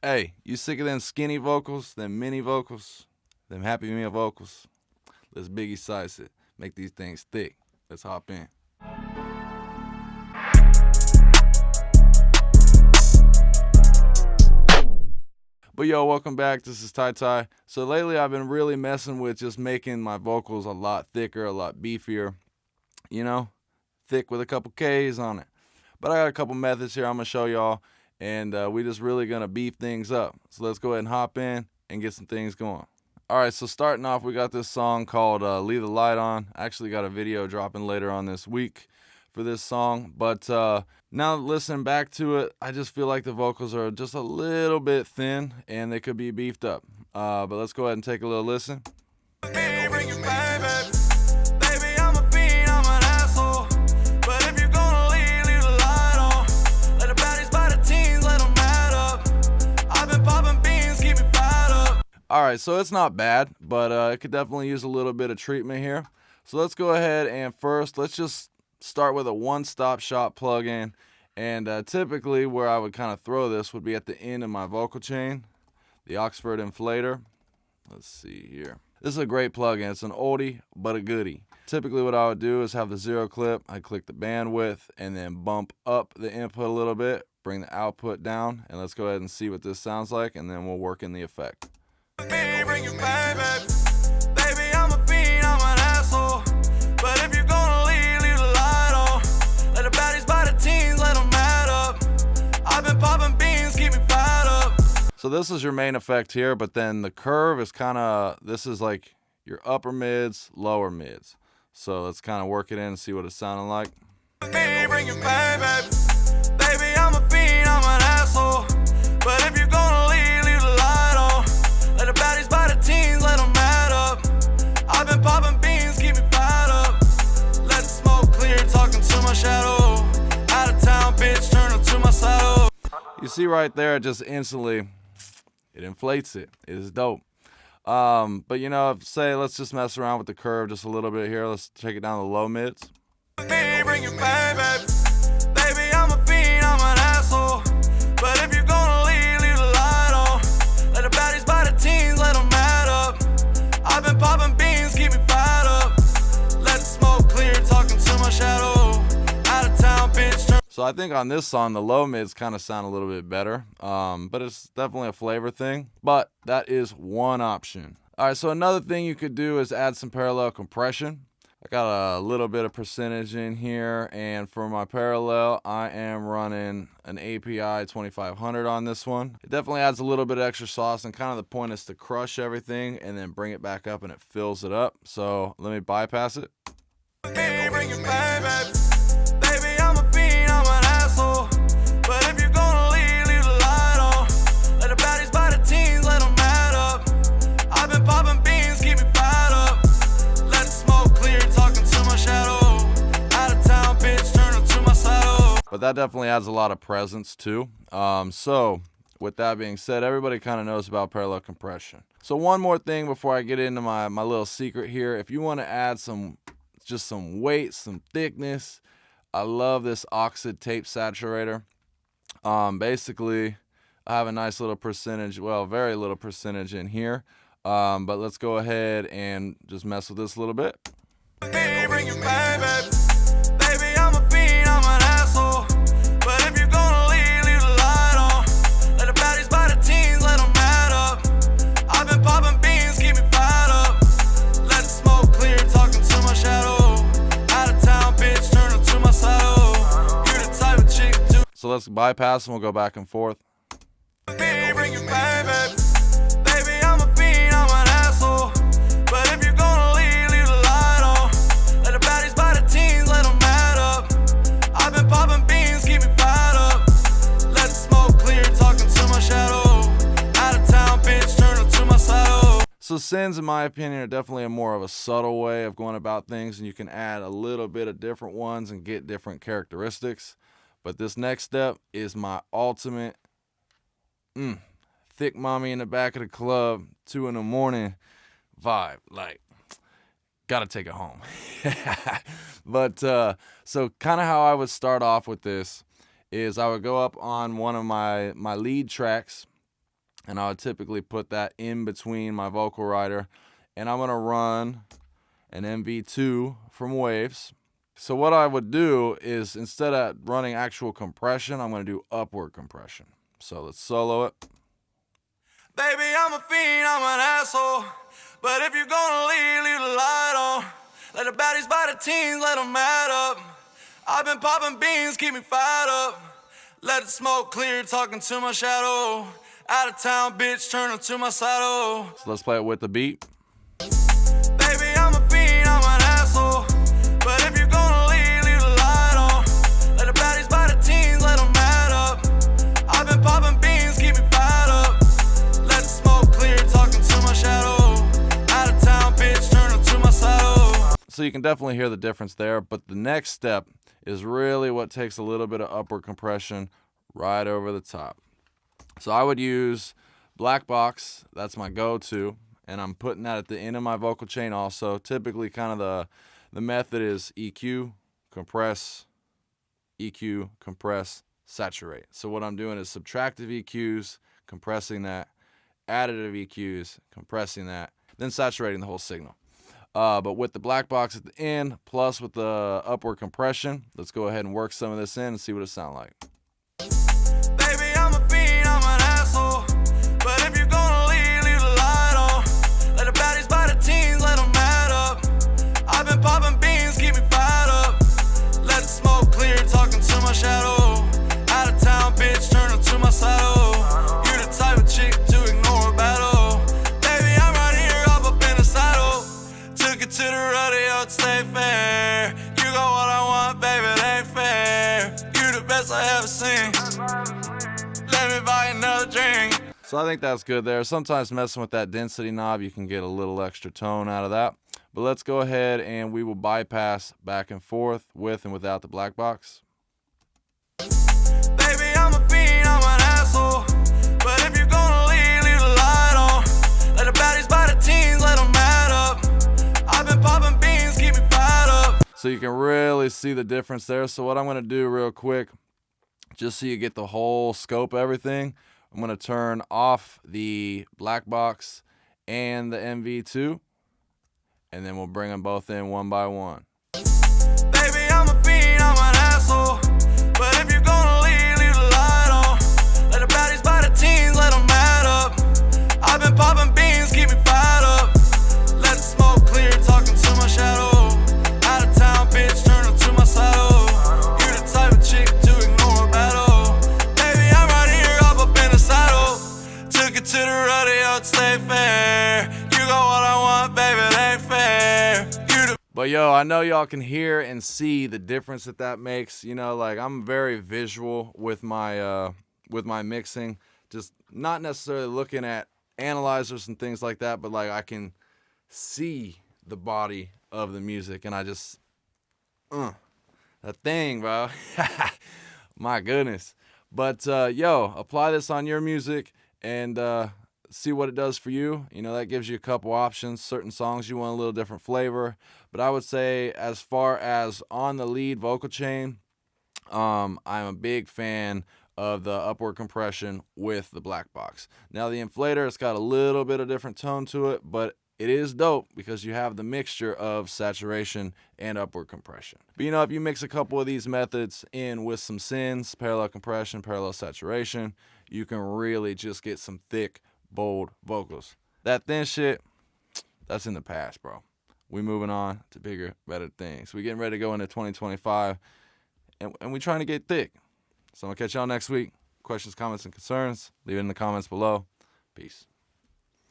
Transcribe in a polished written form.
Hey, you sick of them skinny vocals, them mini vocals, them Happy Meal vocals? Let's Biggie size it. Make these things thick. Let's hop in. But yo, welcome back. This is Ty Ty. So lately I've been really messing with just making my vocals a lot thicker, a lot beefier. You know, thick with a couple K's on it. But I got a couple methods here I'm going to show y'all. And we just really going to beef things up. So let's go ahead and hop in and get some things going. All right, so starting off, we got this song called Leave the Light On. I actually got a video dropping later on this week for this song. But now listening back to it, I just feel like the vocals are just a little bit thin and they could be beefed up. But let's go ahead and take a little listen. All right, so it's not bad, but it could definitely use a little bit of treatment here. So let's go ahead and first, let's just start with a one-stop shop plugin. And typically where I would kind of throw this would be at the end of my vocal chain, the Oxford Inflator. Let's see here. This is a great plugin. It's an oldie, but a goodie. Typically what I would do is have the zero clip. I click the bandwidth and then bump up the input a little bit, bring the output down, and let's go ahead and see what this sounds like, and then we'll work in the effect. Bring it back, baby, I'm a fiend, I'm an asshole. But if you're gonna leave the light on. Let the baddies buy the teens, let them add up. I've been popping beans, keep me fired up. So this is your main effect here, but then the curve is kind of, this is like your upper mids, lower mids. So let's kind of work it in and see what it's sounding like. Bring it back, baby, I'm a fiend, I'm an asshole. But if you're gonna leave the light on. Let the baddies buy the teens, let them add up. I've been popping beans, keep me fired up. Let the smoke clear, talking to my shadow. Out of town, bitch, turn them to my saddle. You see right there, just instantly, it inflates it. It is dope. But you know, say let's just mess around with the curve just a little bit here. Let's take it down to the low mids. Bring it back, baby, I'm a fiend, I'm an asshole. But if you're gonna leave the light on. Let the baddies buy the teens, let them add up. I've been popping beans, keep me fired up. Let the smoke clear, talking to my shadow. Out of town, bitch. So I think on this song, the low mids kind of sound a little bit better. But it's definitely a flavor thing. But that is one option. All right, so another thing you could do is add some parallel compression. I got a little bit of percentage in here, and for my parallel, I am running an API 2500 on this one. It definitely adds a little bit of extra sauce, and kind of the point is to crush everything and then bring it back up and it fills it up. So let me bypass it. Bring it back, baby, I'm a fiend, I'm an asshole. But if you're gonna leave the light on. Let the baddies buy the teens, let them add up. I've been popping beans, keep me fired up. Let the smoke clear, talking to my shadow. Out of town, bitch, turn them to my saddle. But that definitely adds a lot of presence too. So with that being said, everybody kind of knows about parallel compression. So one more thing before I get into my little secret here. If you want to add just some weight, some thickness, I love this Oxid tape saturator. Basically, I have a nice little percentage, well, very little percentage in here. But let's go ahead and just mess with this a little bit. Bring it back, baby, I'm a fiend, I'm an asshole. But if you're gonna leave the light on. Let the baddies buy the teens, let them add up. I've been popping beans, keep me fired up. Let the smoke clear, talking to my shadow. Out of town, bitch, turn them to my saddle. You're the type of chick to. So let's bypass and we'll go back and forth. Bring it back, baby, I'm a fiend, I'm an asshole. But if you're gonna leave the light on. Let the baddies buy the teens, let them add up. I've been popping beans, keep me fired up. Let the smoke clear, talking to my shadow. Out of town, bitch, turn them to my saddle. So sends, in my opinion, are definitely more of a subtle way of going about things, and you can add a little bit of different ones and get different characteristics. But this next step is my ultimate thick mommy in the back of the club, 2 a.m. vibe. Like, gotta take it home. But so kind of how I would start off with this is I would go up on one of my lead tracks and I would typically put that in between my vocal rider, and I'm gonna run an MV2 from Waves. So what I would do is, instead of running actual compression, I'm gonna do upward compression. So let's solo it. Baby, I'm a fiend, I'm an asshole, but if you're gonna leave the light on. Let the baddies by the teens, let them mad up. I've been popping beans, keep me fired up. Let the smoke clear, talking to my shadow. Out of town, bitch, turn them to my saddle. So let's play it with the beat. Baby, I'm a fiend, I'm an asshole, but if you're gonna leave the light on. Let the baddies by the teens, let them mad up. I've been popping beans, keep me fired up. Let the smoke clear, talking to my shadow. Out of town, bitch, turn them to my saddle. So you can definitely hear the difference there, but the next step is really what takes a little bit of upward compression right over the top. So I would use Black Box, that's my go-to, and I'm putting that at the end of my vocal chain also. Typically kind of the method is EQ, compress, EQ, compress, saturate. So what I'm doing is subtractive EQs, compressing that, additive EQs, compressing that, then saturating the whole signal. But with the Black Box at the end, plus with the upward compression, let's go ahead and work some of this in and see what it sounds like. Baby, I'm a fiend, I'm an asshole, but if you're gonna leave the light on. Let the baddies by the teens, let them mad up. I've been popping beans, keep me fired up. Let the smoke clear, talking to my shadow. Out of town, bitch, turn them to my saddle. You the type of chick to ignore a battle. Baby, I'm right here, up in the saddle. Took it to the rodeo to stay fair. You got what I want, baby, it ain't fair. You the best I ever seen. Let me buy another drink. So I think that's good there. Sometimes messing with that density knob, you can get a little extra tone out of that. But let's go ahead and we will bypass back and forth with and without the Black Box. Baby, I'm a fiend, I'm an asshole, but if you're gonna leave the light on. Let the baddies by the teens, let them mad up. I've been popping beans, keep me fired up. So you can really see the difference there. So what I'm gonna do real quick, just so you get the whole scope of everything, I'm gonna turn off the Black Box and the MV2, and then we'll bring them both in one by one. Baby, I'm a fiend, I'm an asshole, but if you're gonna leave the light on. Let the baddies by the teens, let them mad up. I've been popping beans, keep me fired up. Let the smoke clear, talking to my shadow. Out of town, bitch, turn them to my saddle. You the type of chick to ignore a battle. Baby, I'm right here, up in the saddle. Took it to the rodeo to stay fair. You got what I want, baby, it ain't fair. But yo, I know y'all can hear and see the difference that makes. You know, like, I'm very visual with my mixing. Just not necessarily looking at analyzers and things like that, but like I can see the body of the music, and I just that thing, bro. My goodness. But yo, apply this on your music and see what it does for you. You know, that gives you a couple options. Certain songs you want a little different flavor. But I would say, as far as on the lead vocal chain, I'm a big fan of the upward compression with the Black Box. Now the inflator, it's got a little bit of different tone to it, but it is dope because you have the mixture of saturation and upward compression. But you know, if you mix a couple of these methods in with some sins, parallel compression, parallel saturation, you can really just get some thick, bold vocals. That thin shit, that's in the past, bro. We moving on to bigger, better things. We getting ready to go into 2025, and we trying to get thick. So I'm gonna catch y'all next week. Questions, comments, and concerns, leave it in the comments below. Peace.